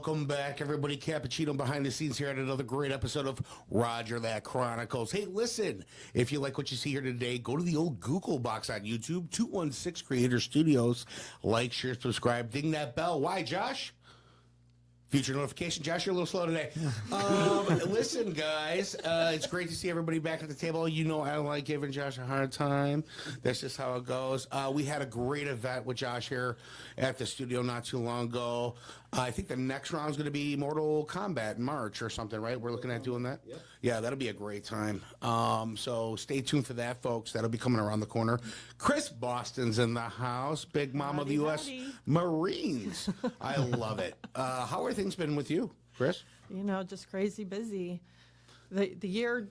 Welcome back, everybody. Cappuccino behind the scenes here at another great episode of Roger That Chronicles. Hey, listen, if you like what you see here today, go to the old Google box on YouTube, 216 Creator Studios. Like, share, subscribe, ding that bell. Why, Josh? Future notification. Josh, you're a little slow today. Listen, guys, it's great to see everybody back at the table. You know I like giving Josh a hard time. That's just how it goes. We had a great event with Josh here at the studio not too long ago. I think the next round is going to be Mortal Kombat in March or something, right? We're looking at doing that? Yep. Yeah, that'll be a great time. So stay tuned for that, folks. That'll be coming around the corner. Cris Boston's in the house. Big mom of the U.S. Marines. I love it. How are things been with you, Cris? You know, just crazy busy. The year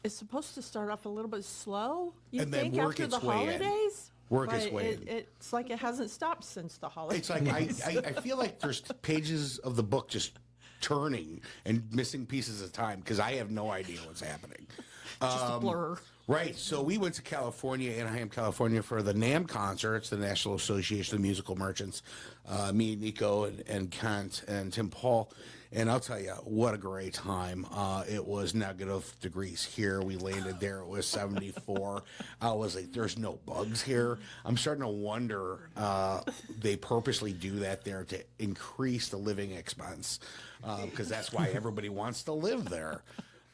is supposed to start off a little bit slow, you And then think, work after the its way in. holidays? Work its But way in. It's like it hasn't stopped since the holidays. It's like I feel like there's pages of the book just turning and missing pieces of time because I have no idea what's happening. Just a blur. Right. So we went to California, Anaheim, California, for the NAMM concert. It's the National Association of Musical Merchants. Me, Nico, and Kent, and Tim Paul. And I'll tell you, what a great time. It was negative degrees here. We landed there. It was 74. I was like, there's no bugs here. I'm starting to wonder, they purposely do that there to increase the living expense because that's why everybody wants to live there.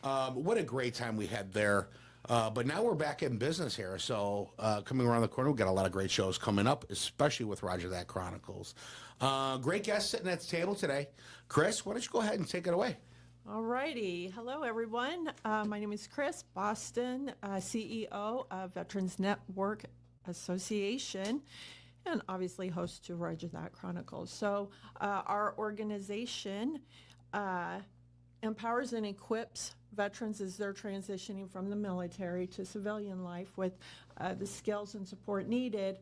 What a great time we had there. But now we're back in business here. So coming around the corner, we've got a lot of great shows coming up, especially with Roger That Chronicles. Great guests sitting at the table today. Cris, why don't you go ahead and take it away? All righty. Hello, everyone. My name is Cris Boston, CEO of Veterans Network Association, and obviously host to Roger That Chronicles. So our organization empowers and equips veterans as they're transitioning from the military to civilian life with the skills and support needed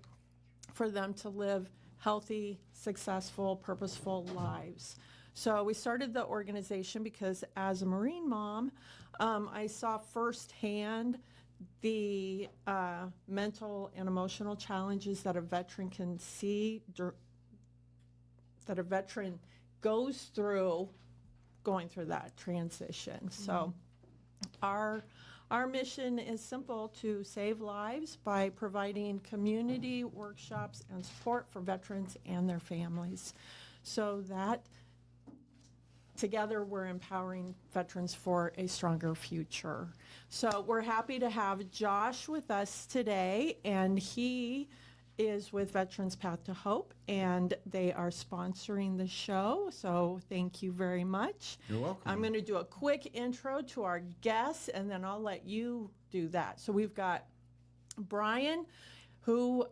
for them to live healthy, successful, purposeful lives. So we started the organization because as a Marine mom, I saw firsthand the mental and emotional challenges that a veteran can see, that a veteran goes through going through that transition. So our mission is simple: to save lives by providing community workshops and support for veterans and their families, so that together we're empowering veterans for a stronger future. So we're happy to have Josh with us today, and he is with Veterans Path to Hope, and they are sponsoring the show, so thank you very much. You're welcome. I'm going to do a quick intro to our guests, and then I'll let you do that. So we've got Brian, who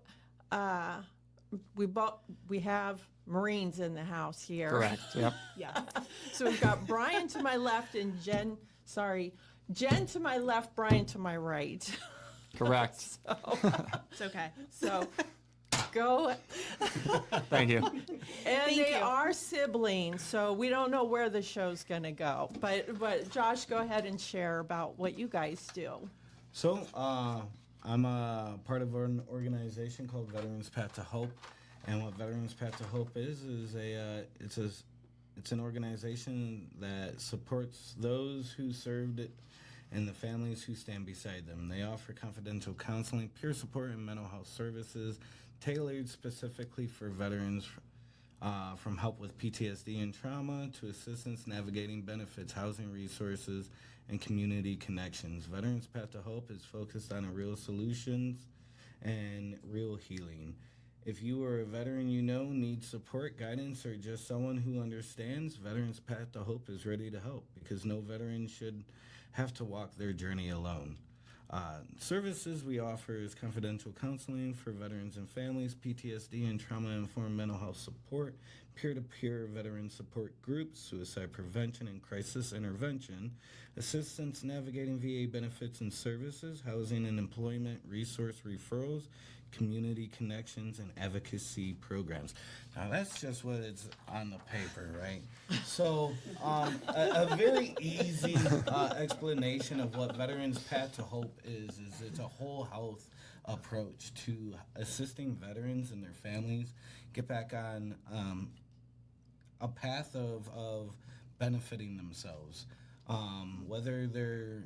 we have Marines in the house here. Correct. Yep. Yeah. So we've got Brian to my left and Jen to my left, Brian to my right. Correct. It's okay. So go. Thank you. And they are siblings, so we don't know where the show's going to go. But Josh, go ahead and share about what you guys do. So, I'm a part of an organization called Veterans Path to Hope, and what Veterans Path to Hope is it's an organization that supports those who served it and the families who stand beside them. They offer confidential counseling, peer support, and mental health services tailored specifically for veterans, from help with PTSD and trauma to assistance navigating benefits, housing resources, and community connections. Veterans Path to Hope is focused on real solutions and real healing. If you are a veteran you know needs support, guidance, or just someone who understands, Veterans Path to Hope is ready to help, because no veteran should have to walk their journey alone. Services we offer is confidential counseling for veterans and families, PTSD and trauma-informed mental health support, peer-to-peer veteran support groups, suicide prevention and crisis intervention, assistance navigating VA benefits and services, housing and employment resource referrals, community connections, and advocacy programs. Now, that's just what it's on the paper, right? So, a very easy explanation of what Veterans Path to Hope is it's a whole health approach to assisting veterans and their families get back on a path of benefiting themselves. Whether they're,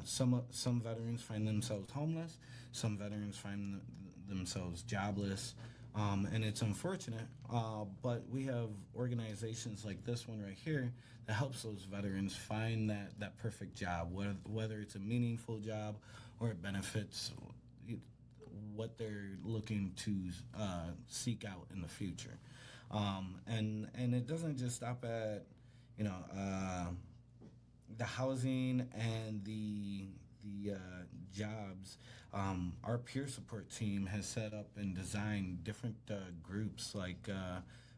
some veterans find themselves homeless, some veterans find themselves jobless, and it's unfortunate. But we have organizations like this one right here that helps those veterans find that perfect job, whether it's a meaningful job or it benefits what they're looking to seek out in the future. And it doesn't just stop at, the housing and the jobs. Our peer support team has set up and designed different groups. Like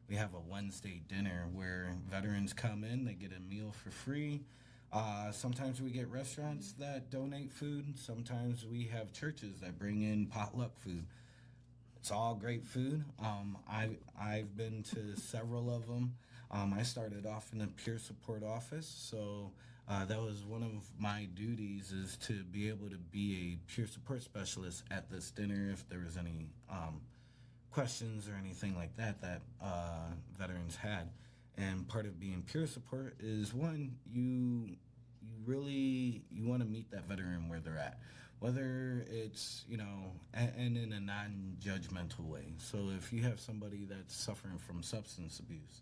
we have a Wednesday dinner where veterans come in, they get a meal for free. Sometimes we get restaurants that donate food. Sometimes we have churches that bring in potluck food. It's all great food. I've been to several of them. I started off in a peer support office, so that was one of my duties, is to be able to be a peer support specialist at this dinner if there was any questions or anything like that veterans had. And part of being peer support is, one, you want to meet that veteran where they're at, whether it's, and in a non-judgmental way. So if you have somebody that's suffering from substance abuse,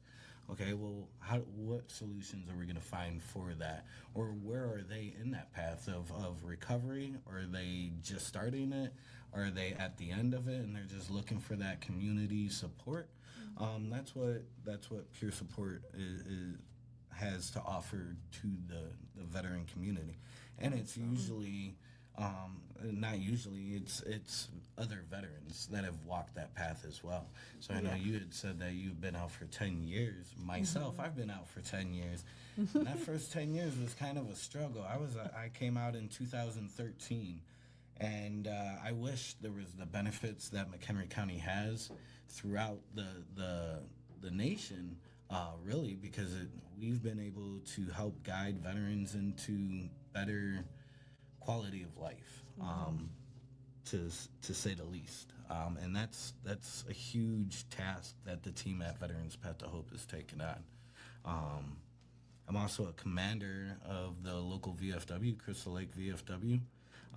okay, well, what solutions are we going to find for that? Or where are they in that path of recovery? Or are they just starting it? Or are they at the end of it and they're just looking for that community support? That's what peer support has to offer to the veteran community. And it's usually, not usually, it's other veterans that have walked that path as well. So I know you had said that you've been out for 10 years. Myself, I've been out for 10 years. And that first 10 years was kind of a struggle. I came out in 2013, and I wish there was the benefits that McHenry County has throughout the nation, really, because we've been able to help guide veterans into better quality of life, to say the least. And that's a huge task that the team at Veterans Path to Hope has taken on. I'm also a commander of the local VFW, Crystal Lake VFW,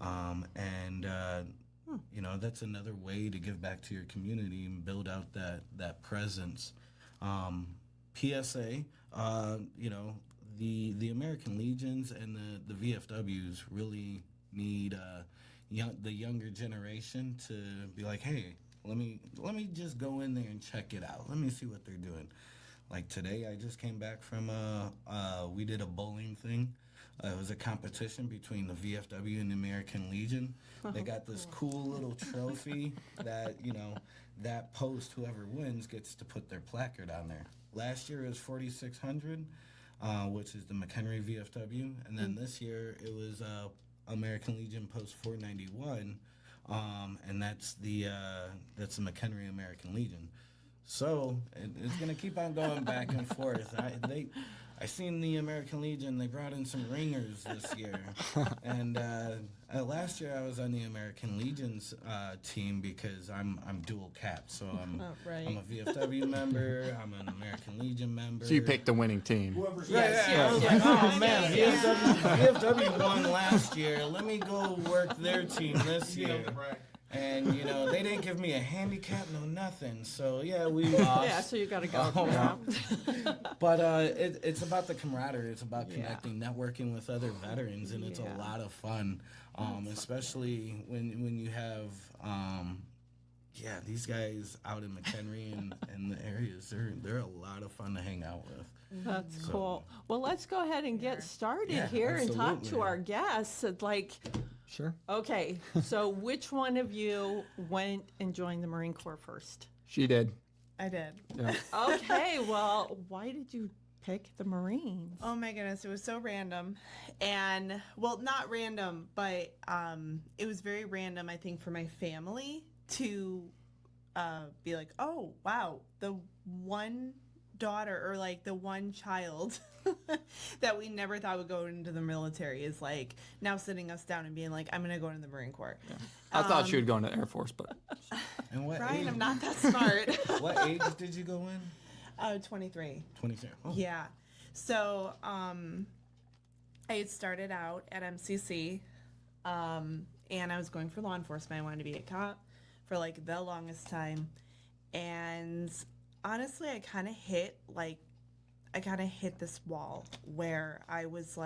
and that's another way to give back to your community and build out that presence. PSA, the American Legions and the VFWs really need the younger generation to be like, hey, let me just go in there and check it out. Let me see what they're doing. Like today, I just came back from we did a bowling thing. It was a competition between the VFW and the American Legion. They got this cool little trophy that, that post, whoever wins gets to put their placard on there. Last year it was 4,600, which is the McHenry VFW. And then this year it was American Legion Post 491, and that's the McHenry American Legion. So it's going to keep on going back and forth. I seen the American Legion. They brought in some ringers this year, and last year I was on the American Legion's team because I'm dual cap. So I'm a VFW member. I'm an American Legion member. So you picked the winning team. I was like, oh man, VFW won last year. Let me go work their team this year. And, they didn't give me a handicap, no nothing. So, yeah, we lost. Yeah, so you got to go. But it's about the camaraderie. It's about connecting, networking with other veterans, and it's a lot of fun, especially when you have, these guys out in McHenry and the areas. They're a lot of fun to hang out with. That's cool. Well, let's go ahead and get started here and talk to our guests. Sure. Okay, so which one of you went and joined the Marine Corps first? She did. I did. Yeah. Okay, well, why did you pick the Marines? Oh my goodness, it was so random. And, well, not random, but it was very random, I think, for my family to be like, oh, wow, the one daughter or like the one child that we never thought would go into the military is like now sitting us down and being like, I'm gonna go into the Marine Corps. Yeah. I thought she would go into the Air Force, but And what Brian, age? I'm not that smart. What age did you go in? 23. 23. Oh. Yeah. So I had started out at MCC, and I was going for law enforcement. I wanted to be a cop for like the longest time. And honestly, I kind of hit this wall where I was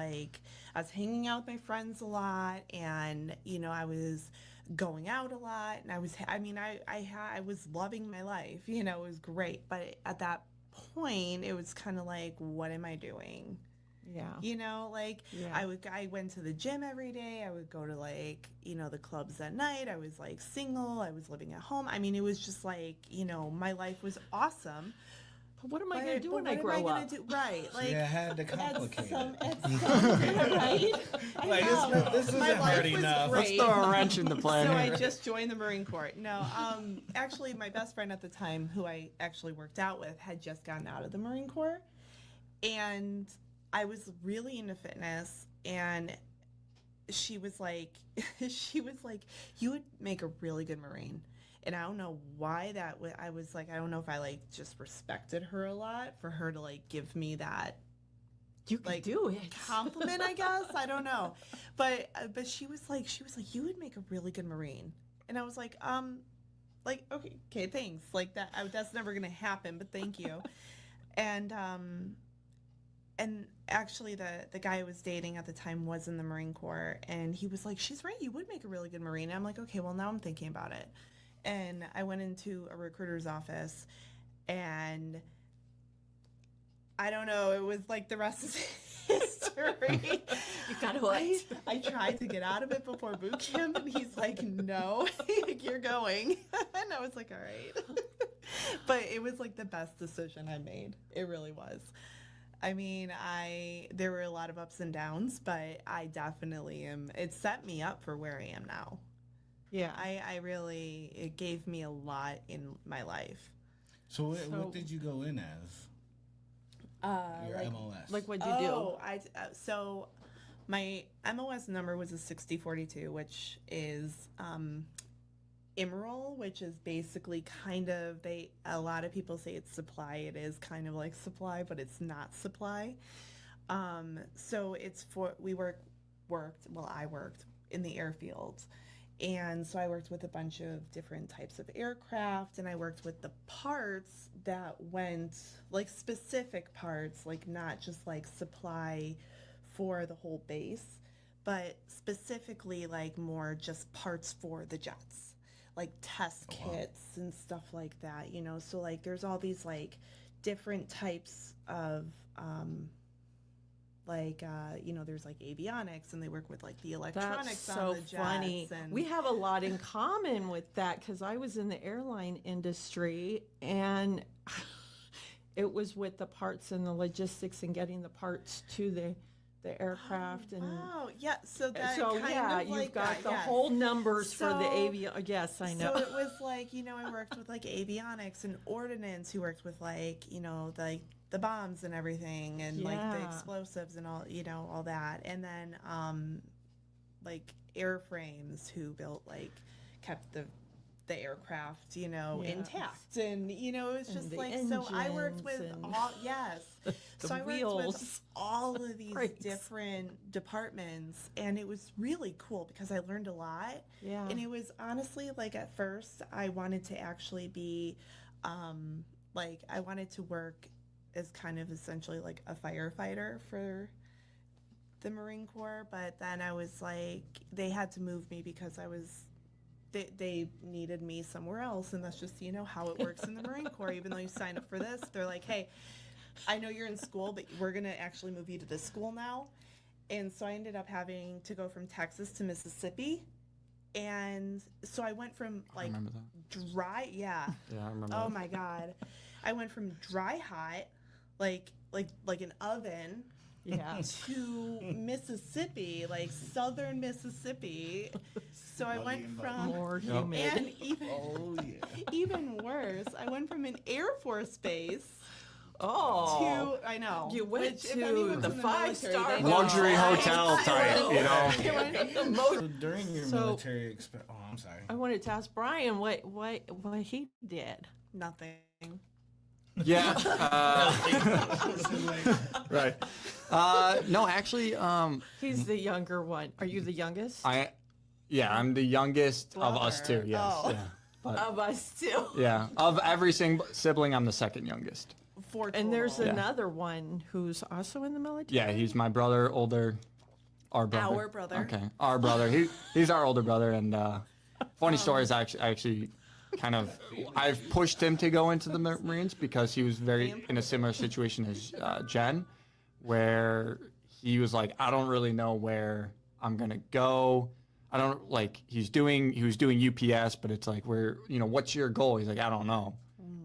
hanging out with my friends a lot, and I was going out a lot, and I was loving my life, it was great. But at that point, it was kind of like, what am I doing? Yeah. I went to the gym every day. I would go to the clubs at night. I was single. I was living at home. It was just my life was awesome. But what am I going to do when I grow up? Right. You had to complicate it. Right? This isn't My life hard was enough. great. Let's throw a wrench in the plan So here. I just joined the Marine Corps. No, actually, my best friend at the time, who I actually worked out with, had just gotten out of the Marine Corps. And I was really into fitness, and she was like, you would make a really good Marine. And I don't know why I was like, I don't know if I just respected her a lot for her to give me that. You can do it. Compliment, I guess. I don't know. But she was like, you would make a really good Marine. And I was like, okay, thanks. That's never going to happen, but thank you. And actually the guy I was dating at the time was in the Marine Corps, and he was like, she's right, you would make a really good Marine. And I'm like, okay, well, now I'm thinking about it. And I went into a recruiter's office, and I don't know, it was the rest is history. You got to I tried to get out of it before boot camp, and he's like, no, you're going. And I was like, all right. But it was the best decision I made. It really was. There were a lot of ups and downs, but I definitely it set me up for where I am now. Yeah. It gave me a lot in my life. So what did you go in as? Your MOS. What'd you do? So my MOS number was a 6042, which is Emerald, which is basically a lot of people say it's supply. It is kind of like supply, but it's not supply. So it's I worked in the airfield. And so I worked with a bunch of different types of aircraft, and I worked with the parts that went, specific parts, not just supply for the whole base, but specifically more just parts for the jets, test kits and stuff like that, So there's all these different types of there's avionics, and they work with the electronics That's on so the jets. funny. And We have a lot in common with that, because I was in the airline industry, and it was with the parts and the logistics and getting the parts to the aircraft. And wow, yeah. So that you've got that, the yes. whole numbers for the So- avion. Yes, I know. So it was I worked with avionics and Ordnance, who worked with the bombs and everything, and the Yeah. explosives and all all that, and then airframes, who built kept the aircraft intact, and it was And just the so I worked with engines and all so I worked with wheels. all of these Brakes. different departments, and it was really cool because I learned a lot. Yeah. And it was honestly at first I wanted to actually be I wanted to work as kind of essentially a firefighter for the Marine Corps, but then I was they had to move me because they needed me somewhere else, and that's just how it works in the Marine Corps. Even though you sign up for this, they're like, hey, I know you're in school, but we're gonna actually move you to this school now. And so I ended up having to go from Texas to Mississippi, and so I went from I remember that. dry Yeah, I remember oh that. my god, I went from dry hot like an oven Yeah. to Mississippi, southern Mississippi. So I went from More humid. and even Oh yeah. even worse, I went from an Air Force base Oh. to I know You went which, if to anyone's the in military, five-star they know. Luxury I- hotel I type, went- you know? I went- The most. So during your So- military I'm sorry. I wanted to ask Brian what he did. Nothing. Yeah. Right. No, actually, He's the younger one. Are you the youngest? I'm the youngest of us two. Brother. Yes. Oh. Yeah. But, Of us too. yeah. Of every sibling, I'm the second youngest. Four And there's total. another one who's also in the military. Yeah, he's my brother, older. Our brother. Our brother. Okay, our brother. He's our older brother, and funny story is actually kind of I've pushed him to go into the Marines because he was very in a similar situation as Jen, where he was like, I don't really know where I'm gonna go. I don't like he was doing UPS, but it's like what's your goal? He's like, I don't know.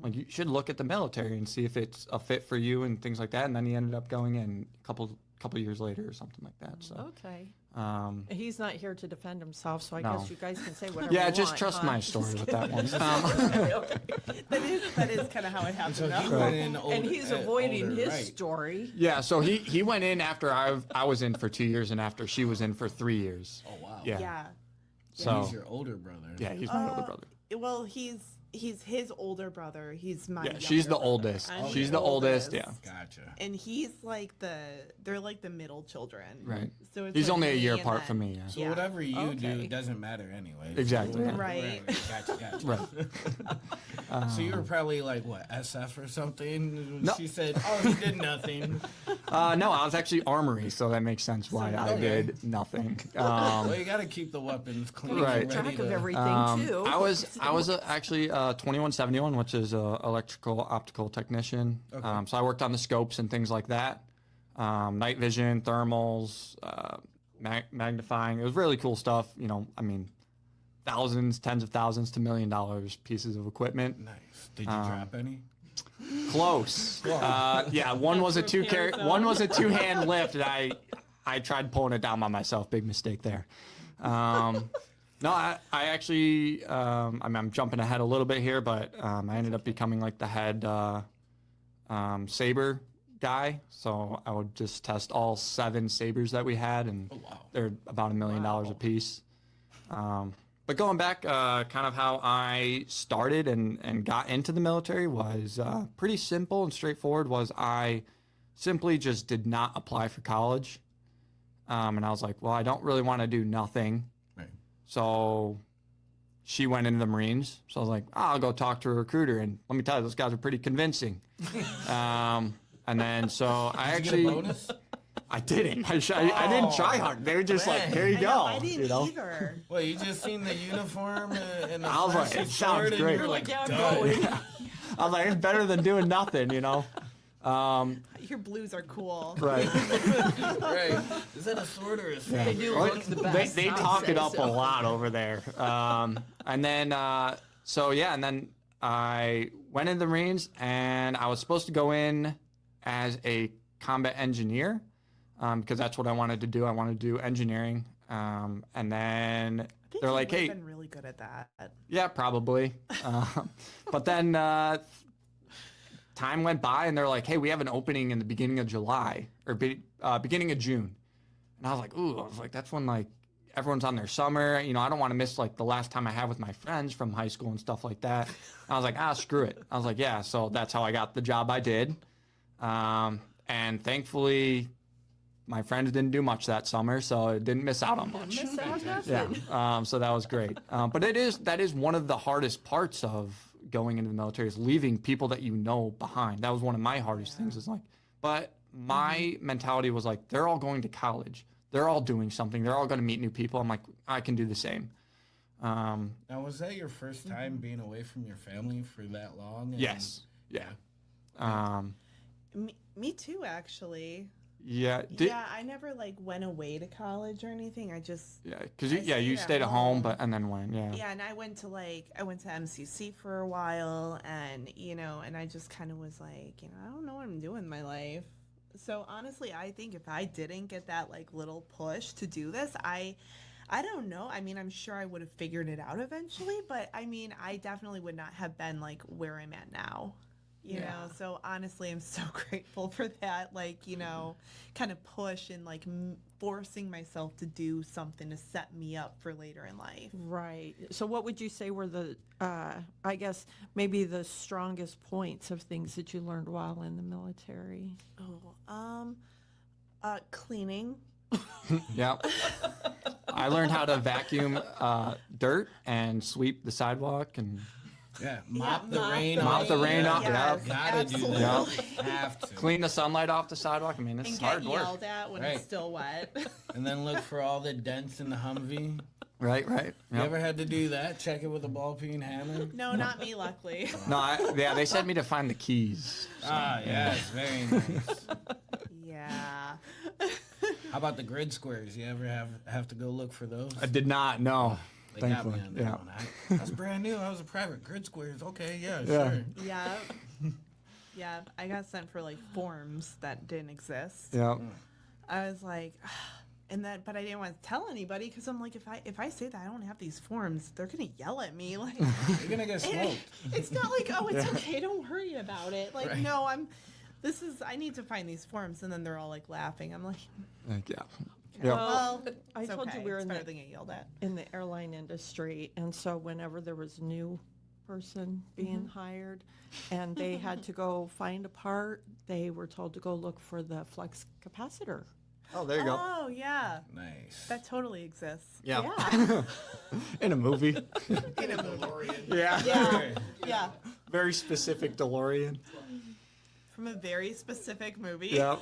Like you should look at the military and see if it's a fit for you and things like that. And then he ended up going in a couple years later or something like that. So Okay. um, He's not here to defend himself, so I No. guess you guys can say whatever yeah, you just want, trust huh? my story with that one. That is kind of how it happened. So he though. went in And he's avoiding older, his right? story. Yeah, so he went in after I was in for 2 years and after she was in for 3 years. Oh wow. Yeah. Yeah. So He's your older brother. yeah, he's my older brother. Well, he's his older brother. He's my Yeah, she's younger the brother. oldest. I'm She's the oldest. Yeah. Gotcha. And he's like they're like the middle children. Right. So it's He's like only a me year and apart then- from me. Yeah. So Yeah. whatever you Okay. do doesn't matter anyway. Exactly, yeah. Right. Gotcha. Right. So you were probably like what, SF or something? No. She said, "Oh, he did nothing." No, I was actually armory, so that makes sense why I Okay. did nothing. Well, you got to keep the weapons clean. Right. And Keep ready track of to- everything too. I was actually 2171, which is electrical-optical technician. Okay. So I worked on the scopes and things like that, night vision, thermals, magnifying. It was really cool stuff. I mean, thousands, tens of thousands to $1 million pieces of equipment. Nice. Did you drop any? Close. Yeah, one was a two-hand lift, and I tried pulling it down by myself. Big mistake there. No, I actually, I'm jumping ahead a little bit here, but I ended up becoming like the head saber guy. So I would just test all 7 sabers that we had, and wow. they're about $1 million a piece. But going back, kind of how I started and got into the military was pretty simple and straightforward. Was I simply just did not apply for college, and I was like, well, I don't really want to do nothing. Right. So she went into the Marines. So I was like, I'll go talk to a recruiter, and let me tell you, those guys are pretty convincing. And then so I Did you actually get a bonus? I didn't. I didn't try hard. They were just like, man. here you I go. know, I didn't know? either. Well, you just seen the uniform and the I was like, flashy it sounds sword, and great. you're like, Yeah, I'm done. going. I was like, it's better than doing nothing, Your blues are cool. Right. Right. Is that a sword or a sword? They do look the best. They I'd talk say it up so. a lot over there. And then, and then I went in the Marines, and I was supposed to go in as a combat engineer because that's what I wanted to do. I wanted to do engineering. And then I think they're you like, would've hey, been really good at that. yeah, probably. But then time went by, and they're like, hey, we have an opening in the beginning of July or beginning of June. And I was like, ooh, that's when like everyone's on their summer. I don't want to miss like the last time I had with my friends from high school and stuff like that. And I was like, screw it. I was like, yeah. So that's how I got the job I did. And thankfully, my friends didn't do much that summer, so I didn't miss out on much. Miss out on Yeah, nothing. so that was great. But that is one of the hardest parts of going into the military is leaving people that you know behind. That was one of my hardest things. Is like, but my mentality was like, they're all going to college. They're all doing something. They're all going to meet new people. I'm like, I can do the same. Now, was that your first time being away from your family for that long? And- Yes. Yeah. Me too, actually. Yeah. Yeah, I never like went away to college or anything. I just Yeah. Because I you stayed stayed at at home, home. and then went. Yeah. yeah, and I went to MCC for a while, and and I just kind of was like, I don't know what I'm doing in my life. So honestly, I think if I didn't get that like little push to do this, I don't know. I mean, I'm sure I would have figured it out eventually, but I mean, I definitely would not have been like where I'm at now. You know, so honestly, I'm so grateful for that, kind of push and like forcing myself to do something to set me up for later in life. Right. So what would you say were the, I guess, maybe the strongest points of things that you learned while in the military? Cleaning. Yeah. I learned how to vacuum dirt and sweep the sidewalk and Mop the mop rain the off. mop the rain off. Yes, Yeah. Gotta do absolutely. that. Have to. Clean the sunlight off the sidewalk. I mean, it's And hard get work. yelled at when Right. it's still wet. And then look for all the dents in the Humvee. Right. You Yep. ever had to do that? Check it with a ball peen hammer? No, not me, luckily. No, they sent me to find the keys. Yes, very nice. Yeah. How about the grid squares? You ever have to go look for those? I did not know. They got Thankfully. me on that Yeah. one. That's brand new. I was a private. Grid squares. Okay, yeah, Yeah. sure. Yeah. Yeah. I got sent for like forms that didn't exist. Yeah. I was like, but I didn't want to tell anybody because I'm like, if I say that I don't have these forms, they're gonna yell at me. Like, You're gonna get and smoked. it's not like, oh, it's okay, don't worry about it. Like, Right. no, I need to find these forms, and then they're all like laughing. I'm like, Yeah. well, I it's told you okay. we were It's in better the- than get yelled at. In the airline industry, and so whenever there was a new person being hired and they had to go find a part, they were told to go look for the flux capacitor. Oh, there you go. Oh yeah, Nice. that totally exists. Yeah. Yeah. In a movie. In a movie. Yeah. Yeah, yeah, Very specific DeLorean. from a very specific movie. Yeah.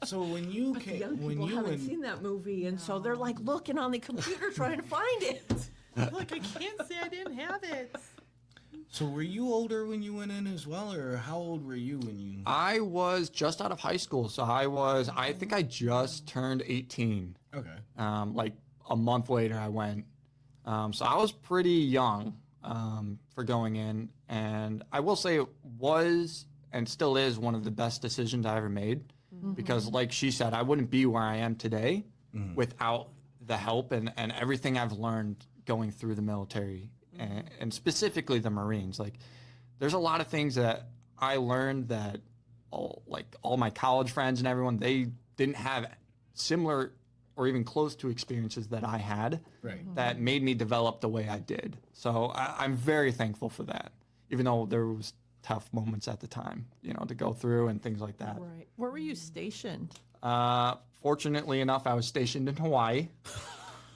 So when you The came, young when people you haven't went, seen that movie, and so they're like looking on the computer trying to find it. Like, I can't say I didn't have it. so were you older when you went in as well, or how old were you when you? I was just out of high school, so I think I just turned 18. Okay. Like a month later, I went. So I was pretty young for going in, and I will say it was and still is one of the best decisions I ever made. Because, like she said, I wouldn't be where I am today without the help and everything I've learned going through the military, and specifically the Marines. Like, there's a lot of things that I learned that all my college friends and everyone, they didn't have similar or even close to experiences that I had Right. that made me develop the way I did. So I'm very thankful for that, even though there was tough moments at the time, to go through and things like that. Right. Where were you stationed? Fortunately enough, I was stationed in Hawaii.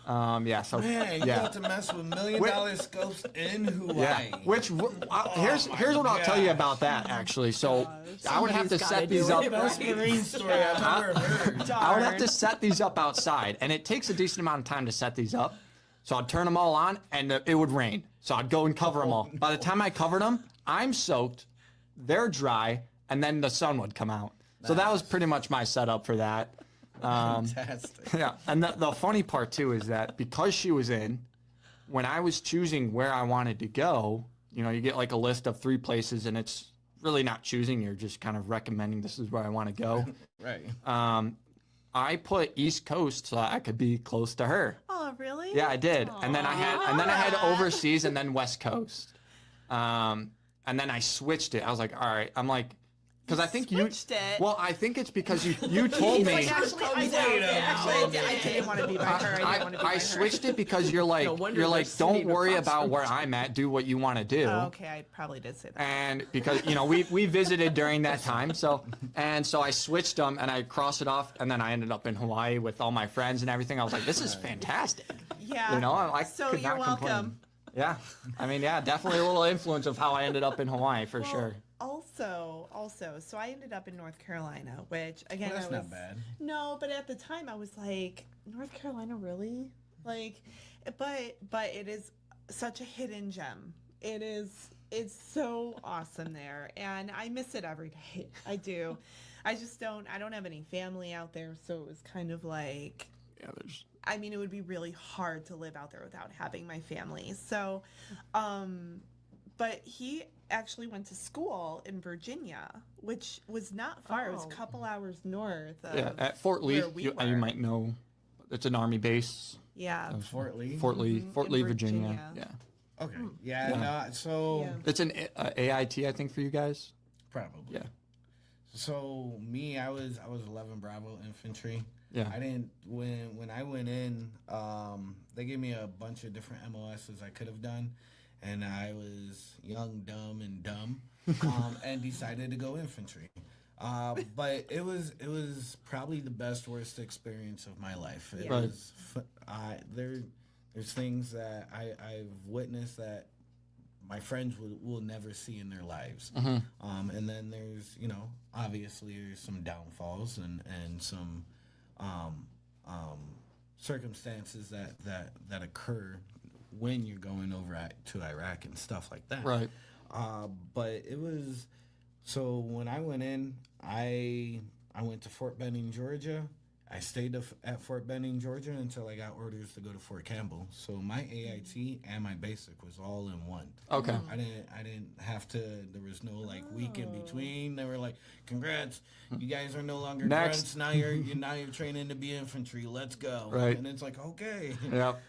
So Man, you yeah. got to mess with $1 million scopes in Hawaii. Yeah, which here's what I'll tell you about that actually. So I would have to Somebody's set gotta these do up. it, Best Marine story I've ever heard. I would have to set these up outside, and it takes a decent amount of time to set these up. So I'd turn them all on, and it would rain. So I'd go and cover them all. By the time I covered them, I'm soaked, they're dry, and then the sun would come out. So that was pretty much my setup for that. Fantastic. Yeah, and the funny part too is that because she was in, when I was choosing where I wanted to go, you get like a list of 3 places, and it's really not choosing. You're just kind of recommending this is where I want to go. Right. I put East Coast so that I could be close to her. Oh, really? Yeah, I did, and then I had overseas and then West Coast, and then I switched it. I was like, all right, I'm like. Because I think switched it. Well, I think it's because you told me. Actually, I didn't want to be by her. I didn't want to be by I her. switched it because you're like, wonder you're they're like, don't sitting worry across about from where each I'm at. Do what you want to do. Oh, okay, I probably did say that. And because we visited during that time, so I switched them and I crossed it off, and then I ended up in Hawaii with all my friends and everything. I was like, this is fantastic. Yeah. I So could you're not complain. welcome. Yeah, I mean, yeah, definitely a little influence of how I ended up in Hawaii for sure. Also, so I ended up in North Carolina, which again, Well, that's I was not bad. No, but at the time I was like, North Carolina, really? Like, but it is such a hidden gem. It's so awesome there, and I miss it every day. I do. I don't have any family out there, so it was kind of like, Yeah, there's. I mean, it would be really hard to live out there without having my family. So, but he actually went to school in Virginia, which was not far. It was a Oh. couple hours north of Yeah, at Fort Lee, where we you were. might know, it's an Army base. Yeah. Fort Lee. Fort Lee, Fort in Lee, Virginia. Virginia. Yeah, Okay. Yeah. No. So Yeah. it's an AIT, I think, for you guys. probably. Yeah, So me, I was 11 Bravo infantry. Yeah. I didn't when I went in. They gave me a bunch of different MOSs I could have done, and I was young, dumb, and dumb, and decided to go infantry. But it was probably the best worst experience of my life. It Right. was there's things that I've witnessed that my friends will never see in their lives. And then there's, obviously there's some downfalls and some circumstances that occur when you're going over to Iraq and stuff like that. Right. But it was, so when I went in, I went to Fort Benning, Georgia. I stayed at Fort Benning, Georgia until I got orders to go to Fort Campbell. So my AIT and my basic was all in one. Okay. I didn't have to. There was no week in between. They were like, "Congrats, you guys are no longer Next. grunts. Now you're training to be infantry. Let's go." Right. And it's like, okay. Yep.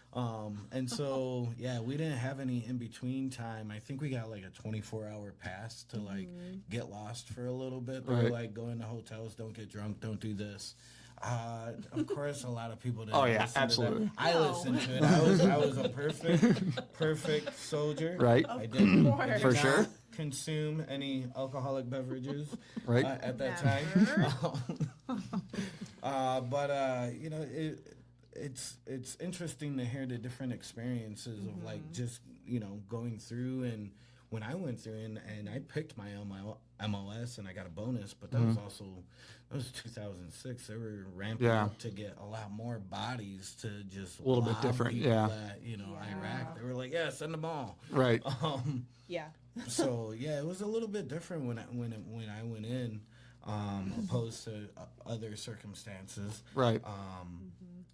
And so we didn't have any in between time. I think we got like a 24-hour pass to get lost for a little bit. They were Right. like, go into hotels, don't get drunk, don't do this. Of course, a lot of people didn't. Oh, yeah, listen to absolutely. that. I listened to it. I was a perfect soldier. Right. I didn't For not sure. consume any alcoholic beverages Right. at that Never. time. But it's interesting to hear the different experiences of just going through. And when I went through and I picked my MOS and I got a bonus, but that was 2006. They were ramping up to get a lot more bodies to just A little bit lob different, people yeah. at, Iraq. They were like, yeah, send them all. Right. Yeah. So it was a little bit different when I went in, opposed to other circumstances. Right.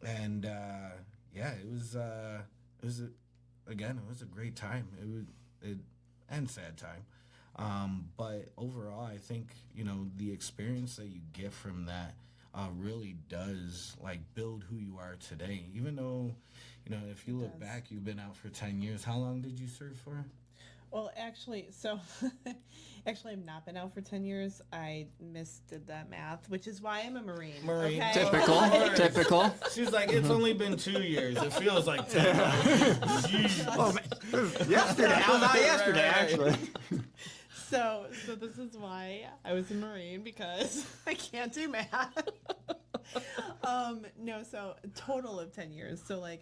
And it was a great time. It and sad time. But overall, I think the experience that you get from that really does build who you are today. Even though if you look back, you've been out for 10 years. How long did you serve for? Well, actually, I've not been out for 10 years. I misdid that math, which is why I'm a Marine. Marine. Okay? Typical. She's like, it's only been 2 years. It feels like 10. Oh, man. Yesterday. How about yesterday, actually? So this is why I was a Marine, because I can't do math. No, so a total of 10 years. So I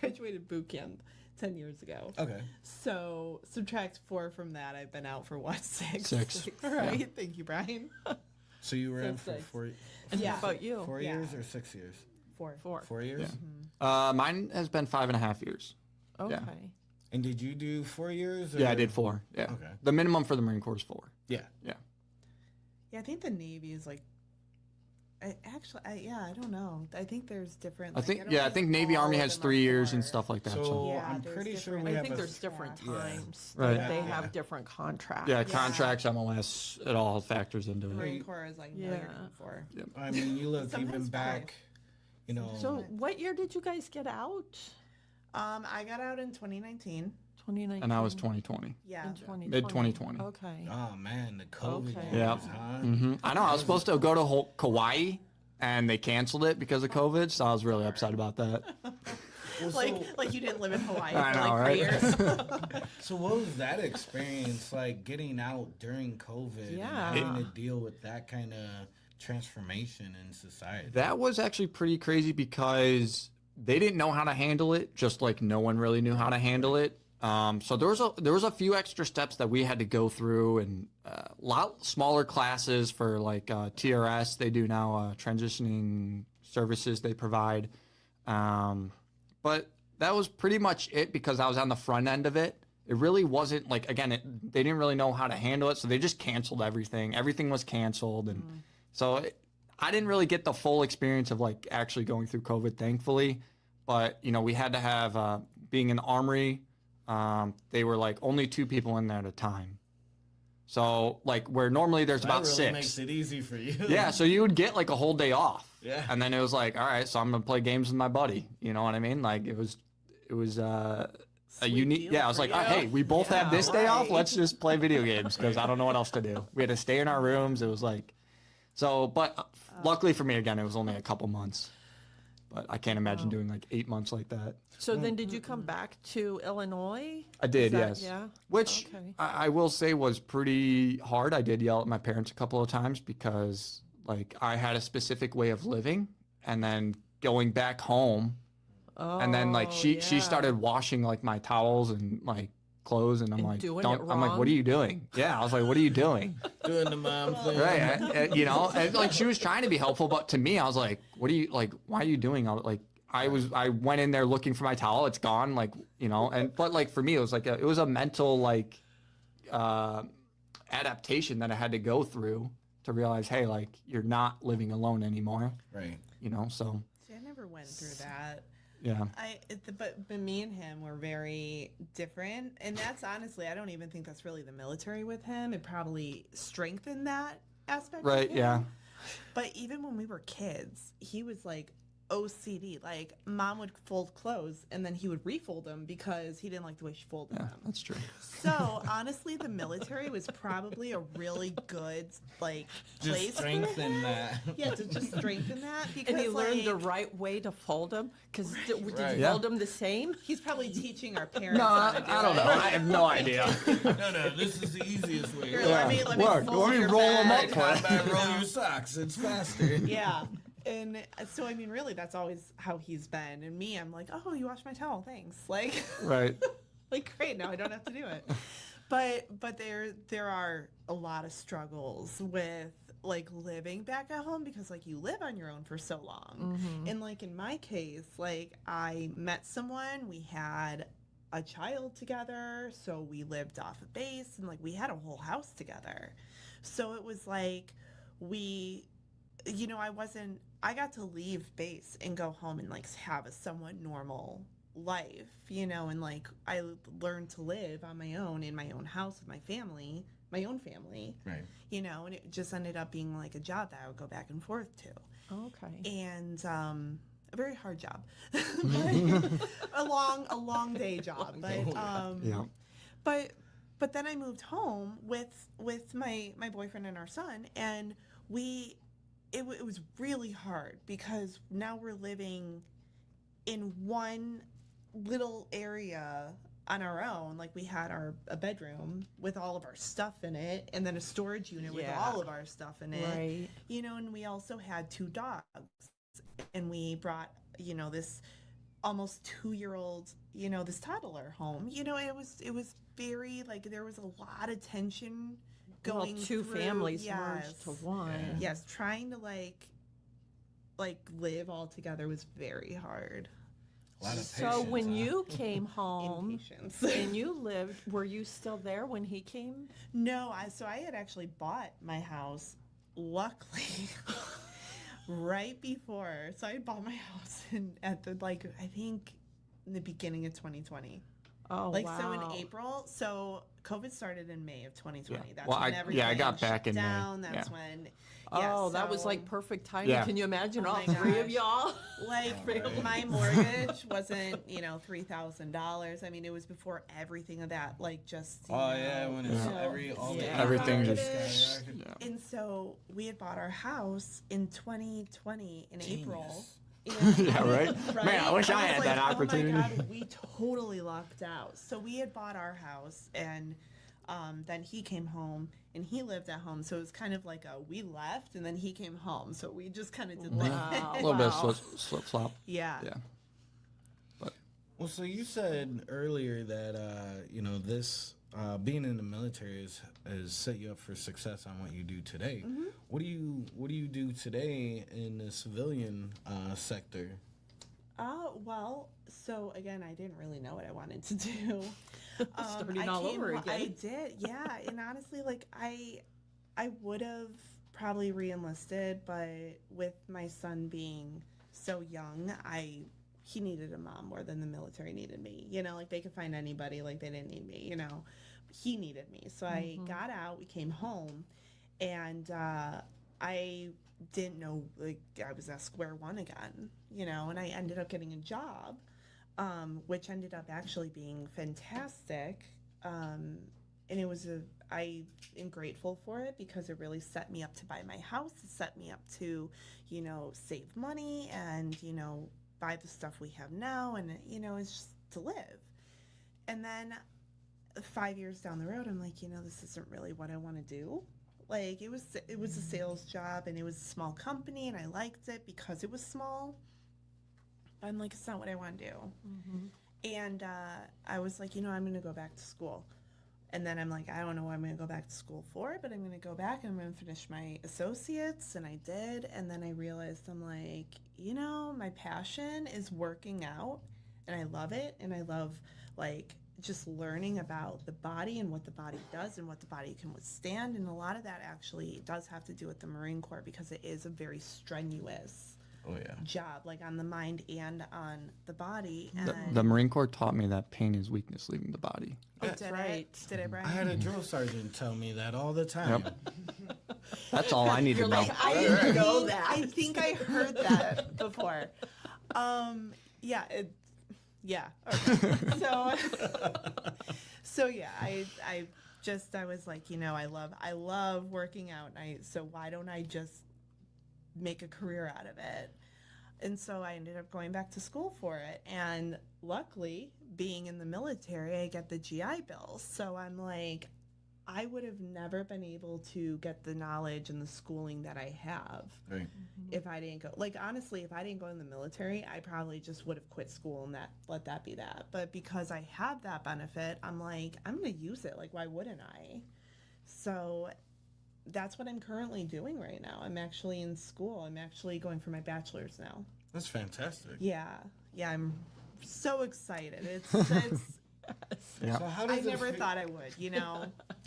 graduated boot camp 10 years ago. Okay. So subtract 4 from that. I've been out for what, 6? 6. All right. Thank you, Brian. So you were in for 6. 4 And Yeah. how about you? 4 Yeah. years or 6 years? 4. 4 years? Mine has been 5.5 years. Okay. And did you do 4 years? Yeah, I did 4. Yeah. Okay. The minimum for the Marine Corps is 4. Yeah. Yeah. Yeah, I think the Navy is I don't know. I think there's different. I think Navy Army has 3 years and stuff like that. So, So Yeah, I'm there's pretty sure different- we I have think a there's different Yeah. times. Right. That they Yeah. have different contracts. yeah, Yeah. contracts, MLS, it all factors into The it. Marine Corps is no, you're Yeah. done for. I mean, you look Sometimes even 5. back, So what year did you guys get out? I got out in 2019. 2019. And I was 2020. Yeah. In 2020. Mid 2020. Okay. oh man, the COVID Okay. years, Yeah. huh? I know. I was supposed to go to Kauai, and they canceled it because of COVID. So I was really upset about that. Well, Like you didn't live in Hawaii I for know, 3 right? years. so what was that experience like, getting out during COVID Yeah. and having to deal with that kind of transformation in society? That was actually pretty crazy because they didn't know how to handle it, just like no one really knew how to handle it. So there was a few extra steps that we had to go through, and a lot smaller classes for TRS. They do now transitioning services they provide, but that was pretty much it because I was on the front end of it. It really wasn't they didn't really know how to handle it, so they just canceled everything. Everything was canceled, and I didn't really get the full experience of actually going through COVID, thankfully. But we had to have being in the armory. They were only 2 people in there at a time. So where normally there's That about really 6. makes it easy for you. Yeah, so you would get a whole day off. Yeah. And then it was all right, so I'm gonna play games with my buddy. You know what I mean? It was a unique. deal Yeah, I was for like, you. oh, hey, we both have this day off. right. Let's just play video games because I don't know what else to do. We had to stay in our rooms. It was So, but luckily for me, again, it was only a couple months. But I can't imagine doing like 8 months like that. So then did you come back to Illinois? I did, Is that- yes. Yeah. Which Okay. I will say was pretty hard. I did yell at my parents a couple of times because like I had a specific way of living, and then going back home, and then like she yeah. started washing like my towels and like clothes, and I'm And like, doing don't. it I'm like, wrong? what are you doing? Yeah, I was like, what are you doing? Doing the mom thing. Right, you know, and like she was trying to be helpful, but to me, I was like, what are you like? Why are you doing all like? I went in there looking for my towel. It's gone. Like, you know, but like for me, it was like it was a mental like adaptation that I had to go through to realize, hey, like you're not living alone anymore. Right. You know, so See, I never went through that. yeah. But me and him were very different, and that's honestly, I don't even think that's really the military with him. It probably strengthened that aspect. of Right, him. yeah. But even when we were kids, he was like OCD. Like mom would fold clothes, and then he would refold them because he didn't like the way she folded Yeah, them. that's true. So honestly, the military was probably a really good like place Just for strengthen him. that. Yeah, to just strengthen that because And he learned the like, right way to fold them? Because did you Yeah. fold them the same? he's probably teaching our parents. No, how I to do don't know. it. I have no idea. No, this is the easiest way. Here, Yeah. let me Look, fold let me your roll 'em bag. up. Combat roll your socks. It's faster. Yeah. And so, I mean, really, that's always how he's been. And me, I'm like, oh, you washed my towel, thanks. Like, Right. like great, now I don't have to do it. But there are a lot of struggles with like living back at home because like you live on your own for so long. And like in my case, like I met someone, we had a child together, so we lived off a base, and like we had a whole house together. So it was like I got to leave base and go home and like have a somewhat normal life, and like I learned to live on my own in my own house with my own family, Right. and it just ended up being like a job that I would go back and forth to. Okay. And a very hard job, a long day job, but Yeah. but then I moved home with my boyfriend and our son, and it was really hard because now we're living in one little area on our own. Like we had a bedroom with all of our stuff in it, and then a storage unit with Yeah. all of our stuff in it. Right. And we also had 2 dogs, and we brought this almost 2-year-old, this toddler home. It was very like there was a lot of tension going Well, two through. families Yes. merged to one. Yes, trying to like live all together was very hard. A lot of So patience, when huh? you came home Impatience. and you lived, were you still there when he came? No, I had actually bought my house, luckily, right before. So I had bought my house at the I think in the beginning of 2020. Oh, wow. So in April. So COVID started in May of 2020. Yeah. That's Well, when I everything got shut back in May. down. That's Yeah. when. Oh, that was so, like perfect timing. Yeah. Can you imagine Oh all my 3 of gosh. y'all? Like my mortgage wasn't $3,000. I mean, it was before everything of that just. Oh yeah, when it's Yeah. all the Yeah. Everything income just- skyrocketed. Yeah. And so we had bought our house in 2020 in April. Genius. Yeah, right? Man, I wish I was had that opportunity. Oh my God, we totally lucked out. So we had bought our house, and then he came home, and he lived at home. So it was kind of like we left, and then he came home. So we just kind of did Wow. A little bit Wow. of slip flop. Yeah. Yeah. Well, so you said earlier that this being in the military has set you up for success on what you do today. Mm-hmm. What do you do today in the civilian sector? Well, so again, I didn't really know what I wanted to do. Starting all over again. I did, yeah. And honestly, I would have probably re-enlisted, but with my son being so young, he needed a mom more than the military needed me. Like they could find anybody, like they didn't need me. He needed me, so I got out. We came home, and I didn't know, like I was at square one again. And I ended up getting a job, which ended up actually being fantastic. and I am grateful for it because it really set me up to buy my house. It set me up to, save money and, buy the stuff we have now. And, it's just to live. And then 5 years down the road, I'm like, this isn't really what I want to do. Like it was a sales job and it was a small company and I liked it because it was small. But I'm like, it's not what I want to do. And I was like, I'm going to go back to school. And then I'm like, I don't know what I'm going to go back to school for, but I'm going to go back and I'm going to finish my associates. And I did. And then I realized I'm like, my passion is working out and I love it. And I love like just learning about the body and what the body does and what the body can withstand. And a lot of that actually does have to do with the Marine Corps because it is a very strenuous job, like on the mind and on the body. And The Marine Corps taught me that pain is weakness leaving the body. did I, Brian? I had a drill sergeant tell me that all the time. That's all I need to know. I didn't know that. I think I heard that before. Yeah. Okay. So yeah, I was like, I love working out. So why don't I just make a career out of it? And so I ended up going back to school for it. And luckily, being in the military, I get the GI Bill. So I'm like, I would have never been able to get the knowledge and the schooling that I have if I didn't go. Like, honestly, if I didn't go in the military, I probably just would have quit school and let that be that. But because I have that benefit, I'm like, I'm going to use it. Like, why wouldn't I? So that's what I'm currently doing right now. I'm actually in school. I'm actually going for my bachelor's now. That's fantastic. Yeah, I'm so excited. It's Yeah. So I never thought I would,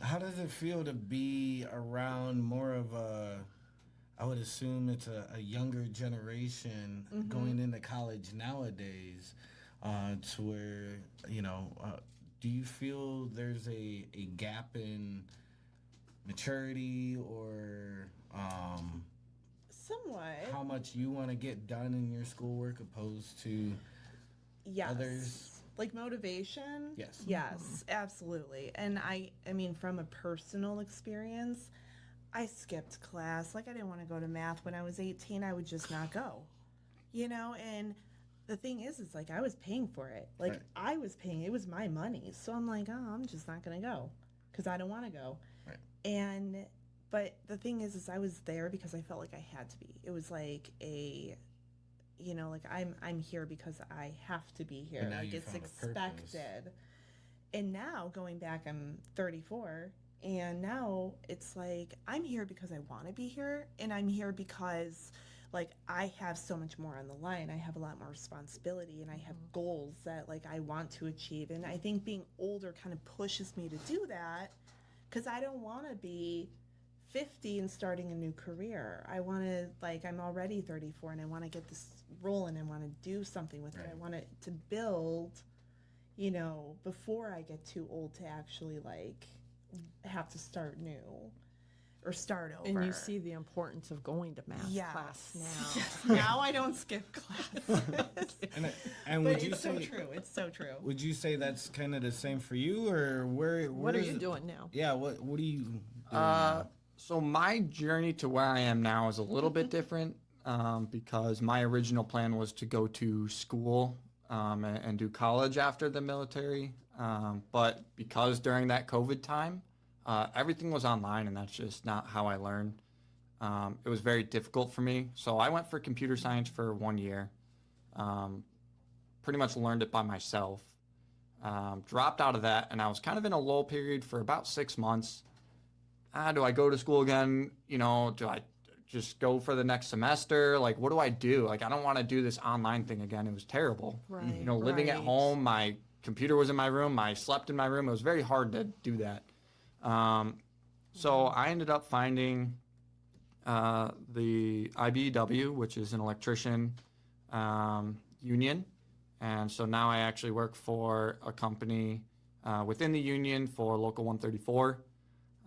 How does it feel to be around more of I would assume it's a younger generation going into college nowadays, to where, do you feel there's a gap in maturity or somewhat how much you want to get done in your schoolwork opposed to others? Like motivation? Yes. Yes, absolutely. And I mean, from a personal experience, I skipped class. Like, I didn't want to go to math. When I was 18, I would just not go. And the thing is like, I was paying for it. Like, I was paying. It was my money. So I'm like, oh, I'm just not going to go because I don't want to go. Right. But the thing is I was there because I felt like I had to be. It was like like I'm here because I have to be here. Like, it's expected. And now going back, I'm 34, and now it's like I'm here because I want to be here, and I'm here because like I have so much more on the line. I have a lot more responsibility, and I have goals that like I want to achieve. And I think being older kind of pushes me to do that because I don't want to be 50 and starting a new career. I want to, like, I'm already 34 and I want to get this rolling. I want to do something with it. I want it to build, before I get too old to actually like have to start new or start over. And you see the importance of going to math class now. Yes. Now I don't skip class. And but would you it's say so true. It's so true. Would you say that's kind of the same for you, or What are you doing now? Yeah, what are you doing now? So my journey to where I am now is a little bit different because my original plan was to go to school and do college after the military. But because during that COVID time, everything was online, and that's just not how I learned. It was very difficult for me. So I went for computer science for 1 year. Pretty much learned it by myself. Dropped out of that, and I was kind of in a lull period for about 6 months. Do I go to school again? Do I just go for the next semester? Like, what do I do? Like, I don't want to do this online thing again. It was terrible. Right. Living at home, my computer was in my room. I slept in my room. It was very hard to do that. So I ended up finding the IBEW, which is an electrician union. And so now I actually work for a company within the union for Local 134.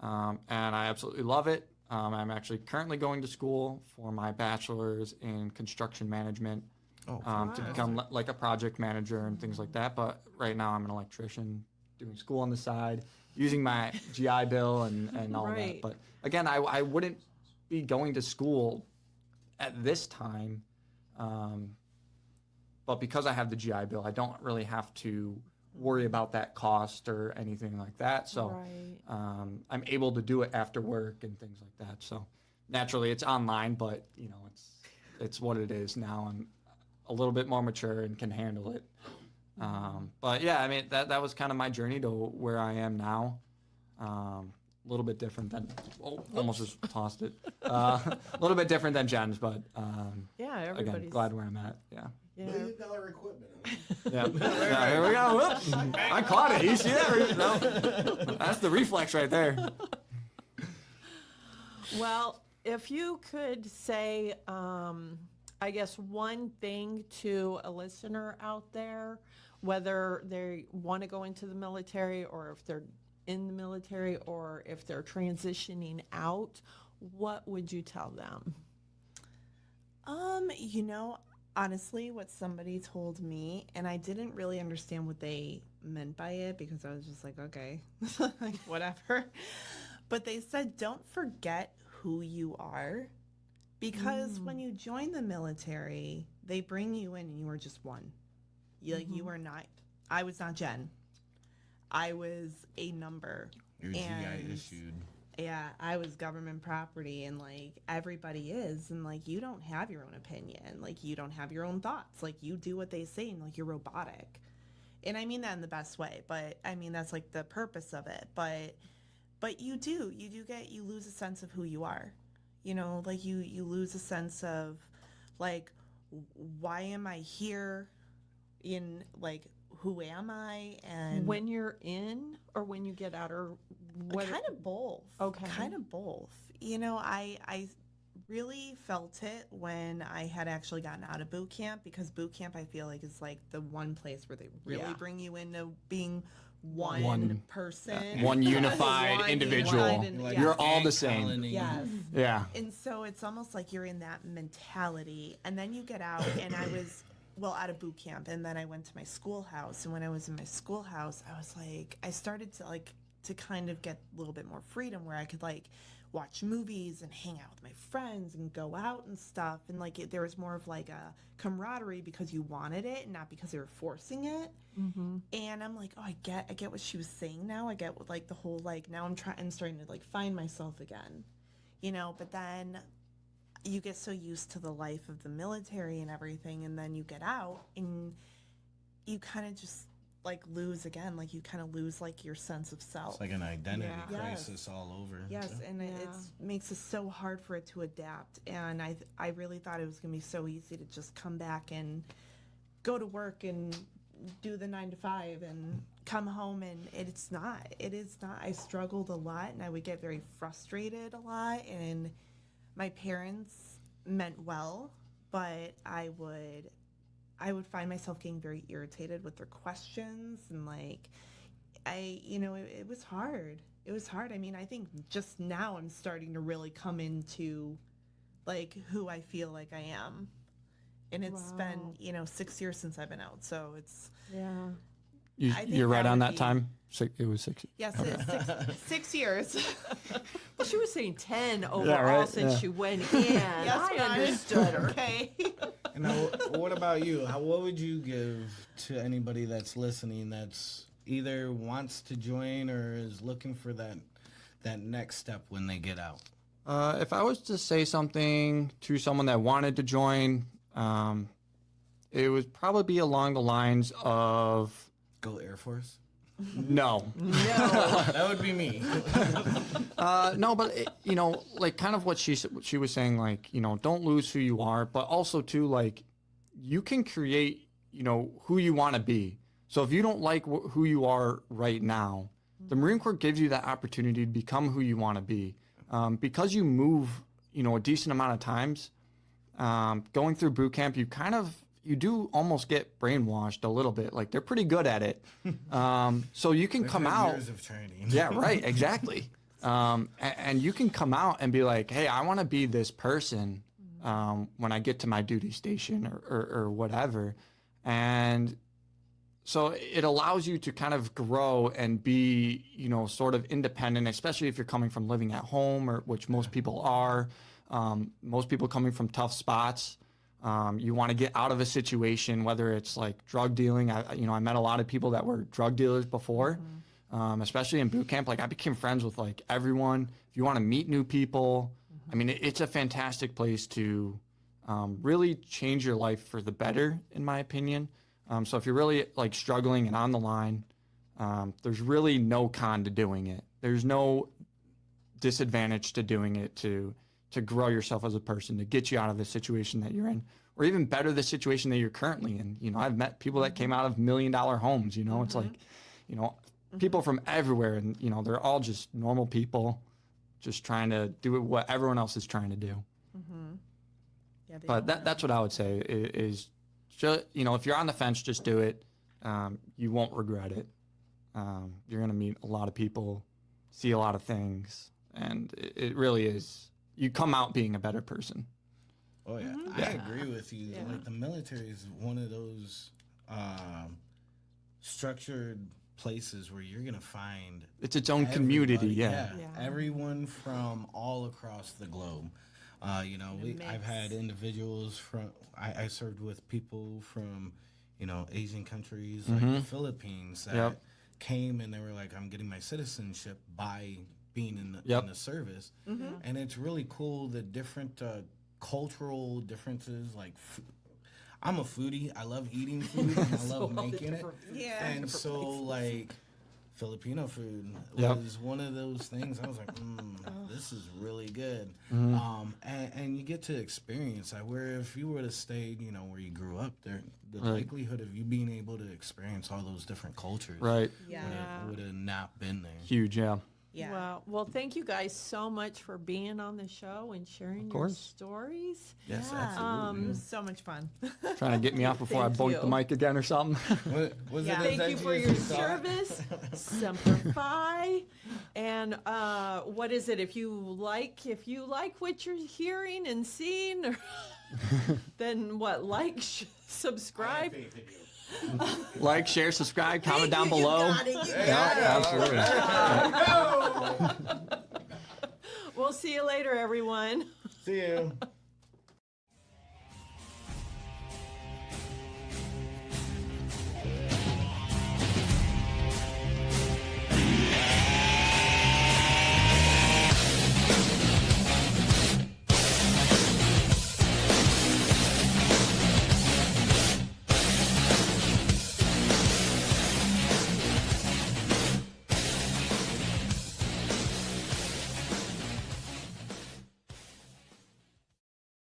And I absolutely love it. I'm actually currently going to school for my bachelor's in construction management to become like a project manager and things like that. But right now I'm an electrician doing school on the side, using my GI Bill and all Right. that. But again, I wouldn't be going to school at this time. But because I have the GI Bill, I don't really have to worry about that cost or anything like that. So Right. I'm able to do it after work and things like that. So naturally, it's online, but it's what it is now. I'm a little bit more mature and can handle it. But yeah, I mean that was kind of my journey to where I am now. A little bit different than almost just tossed it. A little bit different than Jen's, but Yeah, again, everybody's. glad where I'm at. Yeah. Yeah. $1 equipment. Yeah. Yeah, here we go. Whoop. I caught it. You see that? No. That's the reflex right there. Well, if you could say, I guess, one thing to a listener out there, whether they want to go into the military or if they're in the military or if they're transitioning out, what would you tell them? Honestly, what somebody told me, and I didn't really understand what they meant by it because I was just like, okay, like whatever. But they said, don't forget who you are, because when you join the military, they bring you in and you are just one. You are not. I was not Jen. I was a number. Your GI issued. Yeah, I was government property, and everybody is, and you don't have your own opinion, you don't have your own thoughts, you do what they say, and you're robotic. And I mean that in the best way, but I mean that's the purpose of it. But you lose a sense of who you are. You lose a sense of why am I here? Who am I? And When you're in or when you get out, or what? kind of both. Okay. Kind of both. I really felt it when I had actually gotten out of boot camp, because boot camp I feel is the one place where they really Yeah. bring you into being one One- person. One unified One individual. unified and- You're yes. all the same. Colony. Yes. Yeah. And so it's almost like you're in that mentality, and then you get out, and I was out of boot camp, and then I went to my schoolhouse, and when I was in my schoolhouse, I was I started to kind of get a little bit more freedom, where I could watch movies and hang out with my friends and go out and stuff, and there was more of a camaraderie because you wanted it and not because they were forcing it. And I'm oh, I get what she was saying now. I get what the whole now I'm starting to find myself again, but then you get so used to the life of the military and everything, and then you get out and you kind of just lose again, you kind of lose your sense of self. It's like an identity Yeah. crisis all over. Yes, and it makes it so hard for it to adapt. And I really thought it was going to be so easy to just come back and go to work and do the 9 to 5 and come home, and it's not. It is not. I struggled a lot, and I would get very frustrated a lot, and my parents meant well, but I would find myself getting very irritated with their questions, and it was hard. It was hard. I mean, I think just now I'm starting to really come into who I feel I am. And it's Wow. been, 6 years since I've been out. So it's, Yeah. I think You're right that on would that be- time. It was 6. yes, it's 6 years. Well, she was saying 10 overall right, since yeah. she went in. I understood her. Okay. And now, what about you? What would you give to anybody that's listening that's either wants to join or is looking for that next step when they get out? If I was to say something to someone that wanted to join, it would probably be along the lines of Go Air Force? no. That would be me. No, but kind of what she was saying, don't lose who you are, but also too, you can create, who you want to be. So if you don't like who you are right now, the Marine Corps gives you that opportunity to become who you want to be. Because you move, a decent amount of times, going through boot camp, you do almost get brainwashed a little bit. They're pretty good at it. So you can come Had out. years of training. Yeah, right, exactly. And you can come out and be like, hey, I want to be this person when I get to my duty station or whatever. And So it allows you to kind of grow and be, you know, sort of independent, especially if you're coming from living at home, or which most people are. Most people coming from tough spots. You want to get out of a situation, whether it's like drug dealing. I met a lot of people that were drug dealers before, especially in boot camp. Like I became friends with like everyone. If you want to meet new people, I mean, it's a fantastic place to really change your life for the better, in my opinion. So if you're really like struggling and on the line, there's really no con to doing it. There's no disadvantage to doing it to grow yourself as a person, to get you out of the situation that you're in, or even better, the situation that you're currently in. You know, I've met people that came out of $1 million homes, you know, it's like, you know, people from everywhere, and, you know, they're all just normal people just trying to do what everyone else is trying to do. Yeah, But that's what I would say is just, you know, if you're on the fence, just do it. You won't regret it. You're going to meet a lot of people, see a lot of things, and it really is. You come out being a better person. Oh yeah, I agree with you. Like the military is one of those structured places where you're gonna find It's its own community. everybody. Yeah. Everyone from all across the globe. You know, I've had individuals from. I served with people from, you know, Asian countries like the Philippines that came and they were like, "I'm getting my citizenship by being in the service," and it's really cool the different cultural differences. Like, I'm a foodie. I love eating food and I love making it. Yeah. And so like Filipino food was one of those things. I was like, this is really good. And you get to experience that. Where if you would have stayed, you know, where you grew up, the likelihood of you being able to experience all those different cultures would have not been there. Huge, yeah. Yeah. Wow. Well, thank you guys so much for being on the show and sharing your stories. Yes, It absolutely. was so much fun. Trying to get me off before I Thank boink you. the mic again or something. Was Yeah. it as Thank you for edgy as your thought? service. Simplify. And what is it? If you like what you're hearing and seeing, or then what? Like, subscribe. Like, share, subscribe, comment down You below. got it, you Yeah, got it. absolutely. We'll see you later, everyone. See you.